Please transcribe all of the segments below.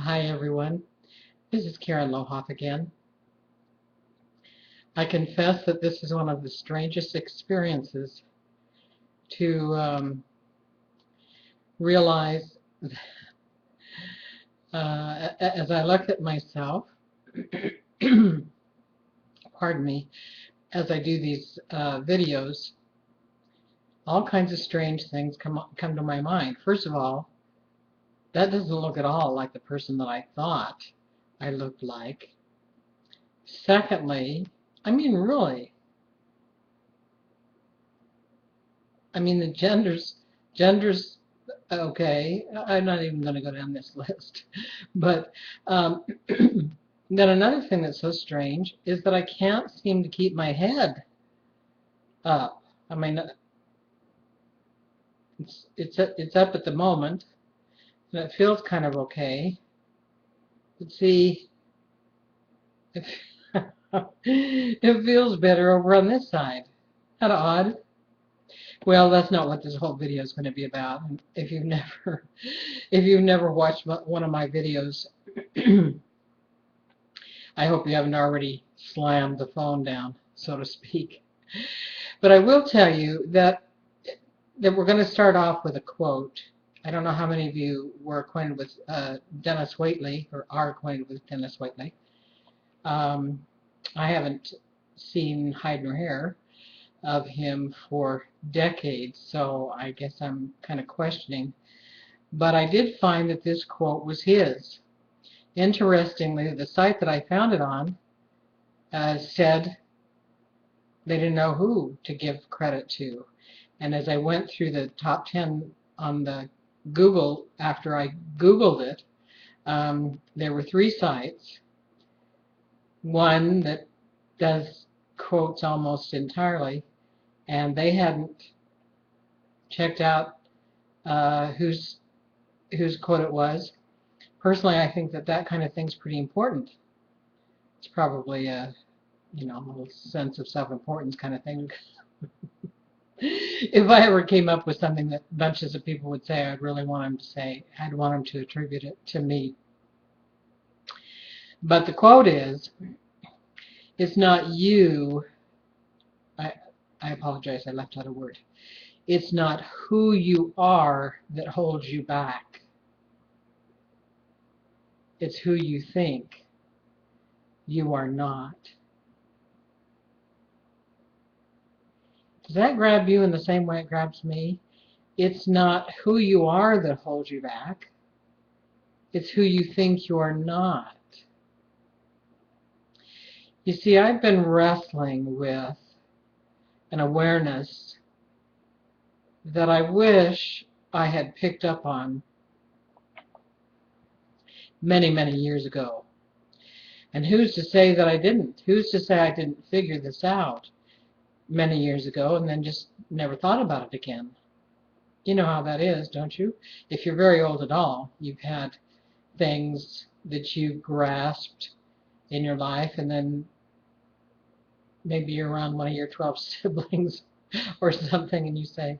Hi everyone, this is Karen Lohoff again. I confess that this is one of the strangest experiences to realize as I look at myself, pardon me, as I do these videos, all kinds of strange things come to my mind. First of all, that doesn't look at all like the person that I thought I looked like. Secondly, I mean really, the genders, okay, I'm not even going to go down this list. But then another thing that's so strange is that I can't seem to keep my head up. I mean, it's up at the moment, and it feels kind of okay. But see, it, it feels better over on this side. Kind of odd. Well, that's not what this whole video is going to be about. If you've never watched one of my videos, I hope you haven't already slammed the phone down, so to speak. But I will tell you that we're going to start off with a quote. I don't know how many of you were acquainted with Dennis Waitley, or are acquainted with Dennis Waitley. I haven't seen hide nor hair of him for decades, so I guess I'm kind of questioning. But I did find that this quote was his. Interestingly, the site that I found it on said they didn't know who to give credit to. And as I went through the top 10 on the Google, after I Googled it, there were 3 sites. One that does quotes almost entirely, and they hadn't checked out whose quote it was. Personally, I think that kind of thing's pretty important. It's probably a little sense of self-importance kind of thing. If I ever came up with something that bunches of people would say, I'd really want them to say, I'd want them to attribute it to me. But the quote is, it's not you, I apologize, I left out a word. It's not who you are that holds you back. It's who you think you are not. Does that grab you in the same way it grabs me? It's not who you are that holds you back. It's who you think you are not. You see, I've been wrestling with an awareness that I wish I had picked up on many, many years ago. And who's to say that I didn't? Who's to say I didn't figure this out many years ago and then just never thought about it again? You know how that is, don't you? If you're very old at all, you've had things that you grasped in your life, and then maybe you're around one of your 12 siblings or something, and you say,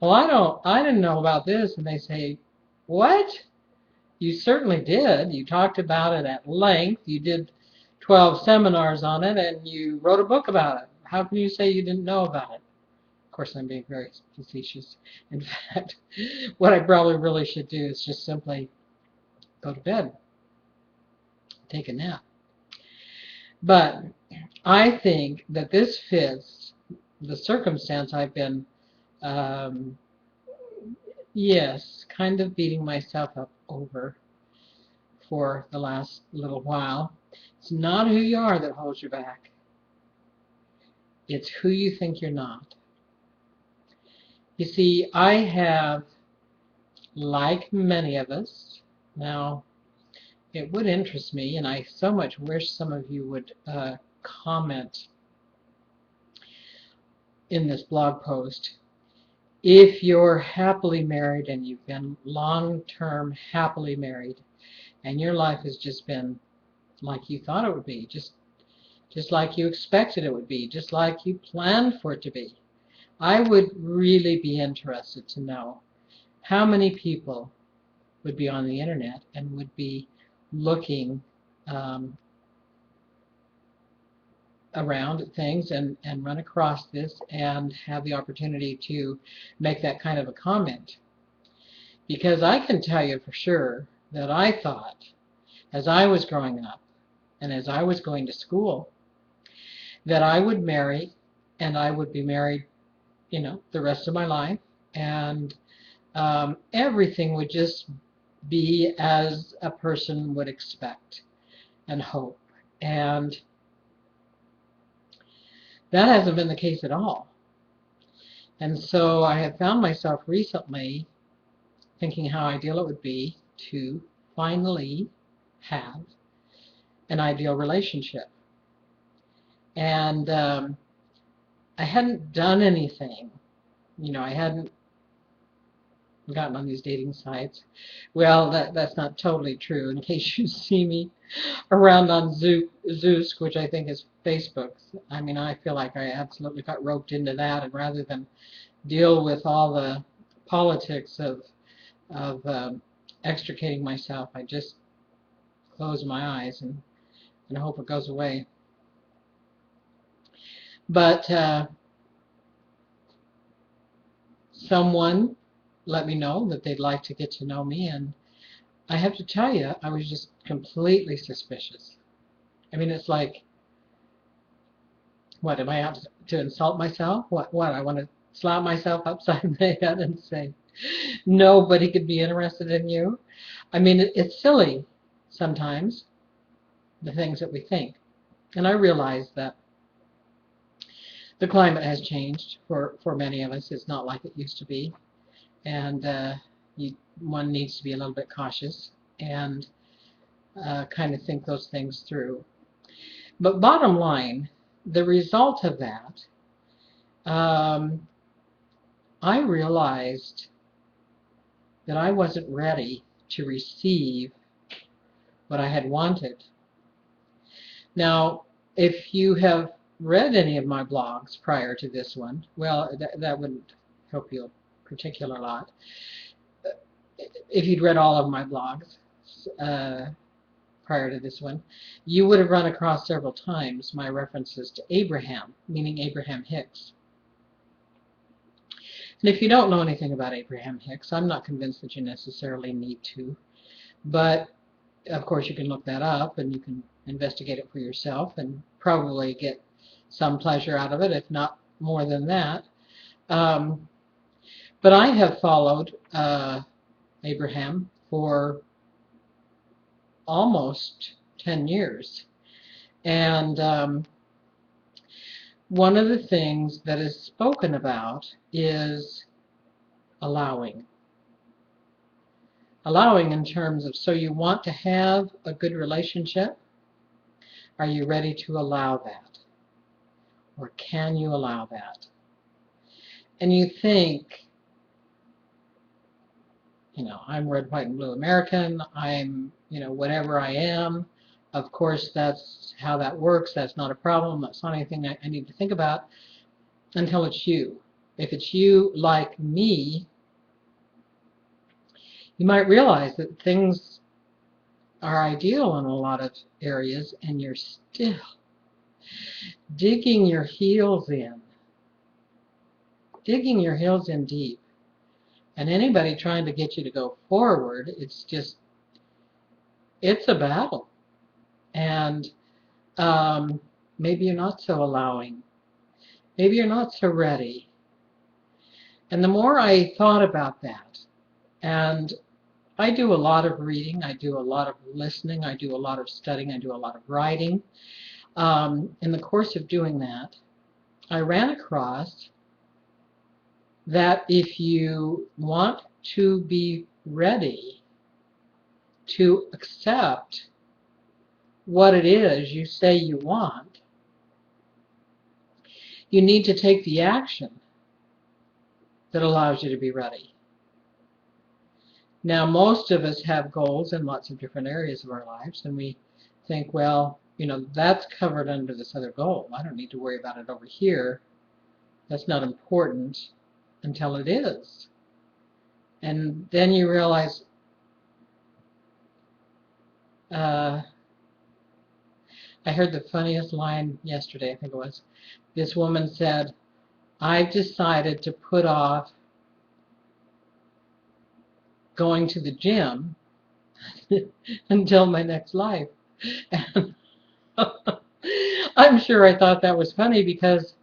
well, I didn't know about this. And they say, what? You certainly did. You talked about it at length. You did 12 seminars on it, and you wrote a book about it. How can you say you didn't know about it? Of course, I'm being very facetious. In fact, what I probably really should do is just simply go to bed, take a nap. But I think that this fits the circumstance I've been, yes, kind of beating myself up over for the last little while. It's not who you are that holds you back. It's who you think you're not. You see, I have, like many of us, now it would interest me, and I so much wish some of you would comment in this blog post. If you're happily married and you've been long-term happily married, and your life has just been like you thought it would be, just like you expected it would be, just like you planned for it to be, I would really be interested to know how many people would be on the internet and would be looking around at things and run across this and have the opportunity to make that kind of a comment. Because I can tell you for sure that I thought, as I was growing up and as I was going to school, that I would marry and I would be married, the rest of my life, and everything would just be as a person would expect and hope. And that hasn't been the case at all. And so I have found myself recently thinking how ideal it would be to finally have an ideal relationship. And I hadn't done anything. I hadn't gotten on these dating sites. Well, that's not totally true. In case you see me around on Zoosk, which I think is Facebook, I mean, I feel like I absolutely got roped into that, and rather than deal with all the politics of extricating myself, I just close my eyes and hope it goes away. But someone let me know that they'd like to get to know me, and I have to tell you, I was just completely suspicious. I mean, it's like, what, am I out to insult myself? What, I want to slap myself upside the head and say, nobody could be interested in you? I mean, it's silly sometimes, the things that we think. And I realize that the climate has changed for many of us. It's not like it used to be. And one needs to be a little bit cautious and kind of think those things through. But bottom line, the result of that, I realized that I wasn't ready to receive what I had wanted. Now, if you have read any of my blogs prior to this one, well, that wouldn't help you a particular lot. If you'd read all of my blogs prior to this one, you would have run across several times my references to Abraham, meaning Abraham Hicks. And if you don't know anything about Abraham Hicks, I'm not convinced that you necessarily need to. But, of course, you can look that up and you can investigate it for yourself and probably get some pleasure out of it, if not more than that. But I have followed Abraham for almost 10 years. And one of the things that is spoken about is allowing. Allowing in terms of, so you want to have a good relationship? Are you ready to allow that? Or can you allow that? And you think, I'm red, white, and blue American, I'm, whatever I am. Of course, that's how that works. That's not a problem. That's not anything I need to think about until it's you. If it's you like me, you might realize that things are ideal in a lot of areas and you're still digging your heels in. Digging your heels in deep. And anybody trying to get you to go forward, it's a battle. And maybe you're not so allowing. Maybe you're not so ready. And the more I thought about that, and I do a lot of reading, I do a lot of listening, I do a lot of studying, I do a lot of writing. In the course of doing that, I ran across that if you want to be ready to accept what it is you say you want, you need to take the action that allows you to be ready. Now, most of us have goals in lots of different areas of our lives, and we think, well, that's covered under this other goal. I don't need to worry about it over here. That's not important until it is. And then you realize, I heard the funniest line yesterday, I think it was. This woman said, I've decided to put off going to the gym until my next life. And I'm sure I thought that was funny because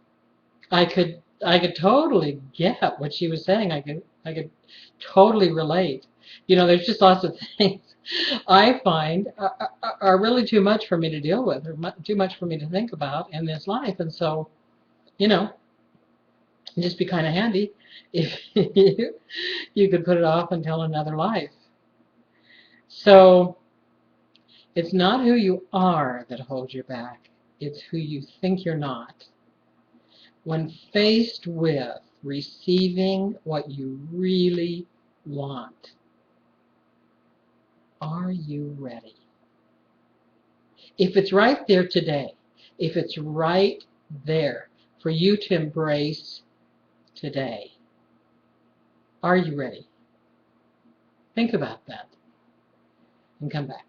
I could totally get what she was saying. I could totally relate. There's just lots of things I find are really too much for me to deal with, or too much for me to think about in this life, and so you know, it'd just be kind of handy if you could put it off until another life. So it's not who you are that holds you back; it's who you think you're not. When faced with receiving what you really want, are you ready? If it's right there today, if it's right there for you to embrace today, are you ready? Think about that and come back.